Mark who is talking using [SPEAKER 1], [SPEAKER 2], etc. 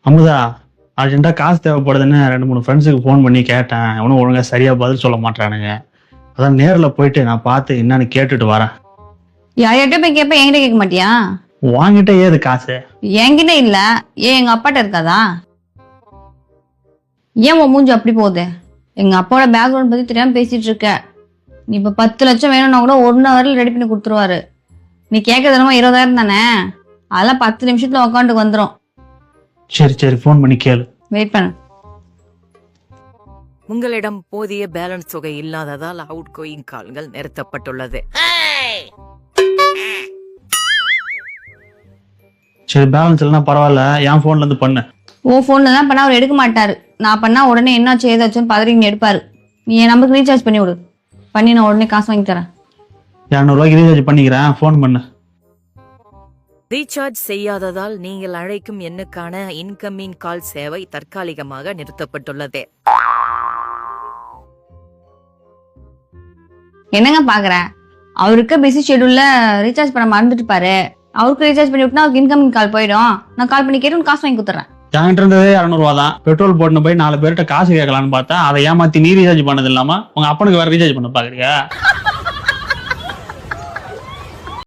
[SPEAKER 1] அமுதா, அர்ஜென்ட்டா காசு தேவைப்படுதுன்னு 2, 3 ஃப்ரெண்ட்ஸுக்கு ஃபோன் பண்ணி கேட்டேன். எவனும் ஒழுங்கா சரியா பதில் சொல்ல மாட்றானுங்க. அதான் நேர்ல போயிட்டு நான் பார்த்து என்னன்னு கேட்டுட்டு வரேன்.
[SPEAKER 2] யார்கிட்ட போய் கேட்ப, என்கிட்ட கேட்க மாட்டியா?
[SPEAKER 1] வாங்கிட்ட ஏது காசு?
[SPEAKER 2] என்கிட்ட இல்ல, ஏன் எங்க அப்பாட்ட இருக்காதா? ஏன் உன் மூஞ்சி அப்படி போகுது? எங்க அப்பாவோட பேக்ரவுண்ட் பத்தி தெரியாம பேசிட்டு இருக்க. நீ இப்ப 10 லட்சம் வேணும்னா கூட 1 ஹவர்ல ரெடி பண்ணி கொடுத்துருவாரு. நீ கேட்கறது என்னமோ 20,000 தானே, அதெல்லாம் 10 நிமிஷத்துல அக்கௌண்ட்டுக்கு வந்துடும்.
[SPEAKER 1] சரி ஃபோன் பண்ணி கேளு.
[SPEAKER 2] வெயிட் பண்ணு.
[SPEAKER 3] உங்களிடம் போதிய பேலன்ஸ் தொகை இல்லாததால் அவுட் கோயிங் கால்கள் நிறுத்தப்பட்டுள்ளது.
[SPEAKER 1] சரி, பேலன்ஸ் இல்லைன்னா பரவாயில்ல, என் ஃபோன்ல இருந்து பண்ணு.
[SPEAKER 2] உன் போன்ல தான் பண்ணா அவர் எடுக்க மாட்டாரு. நான் பண்ணா உடனே என்னாச்சு ஏதாச்சும் பதறிங்க எடுப்பாரு. நீ என் நம்பருக்கு ரீசார்ஜ் பண்ணி விடு. பண்ணி நான் உடனே காசு வாங்கி தரேன்.
[SPEAKER 1] 200 ரூபாய்க்கு ரீசார்ஜ் பண்ணிக்கிறேன், ஃபோன் பண்ணு.
[SPEAKER 3] ரீசார்ஜ் செய்யாததால் நீங்கள் அழைக்கும் எண்ணுக்கான இன்கமிங் கால் சேவை தற்காலிகமாக நிறுத்தப்பட்டுள்ளது.
[SPEAKER 2] என்னங்க பாக்குற? அவருக்கு பிஸி ஷெட்யூல்ல ரீசார்ஜ் பண்ண மறந்துட்டு பாரு. அவருக்கு ரீசார்ஜ் பண்ணி விட்டுனா அவருக்கு இன்கமிங் கால் போயிடும். நான் கால் பண்ணி கேட்டு காசு வாங்கி கொடுத்துறேன்.
[SPEAKER 1] என்கிட்ட இருந்ததே 200 ரூபா தான். பெட்ரோல் போட்டு போய் 4 பேர்கிட்ட காசு கேட்கலான்னு பார்த்தா அதை ஏமாத்தி நீ ரீசார்ஜ் பண்ணது இல்லாம உங்க அப்பனுக்கு வேற ரீசார்ஜ் பண்ண பாக்குறியா?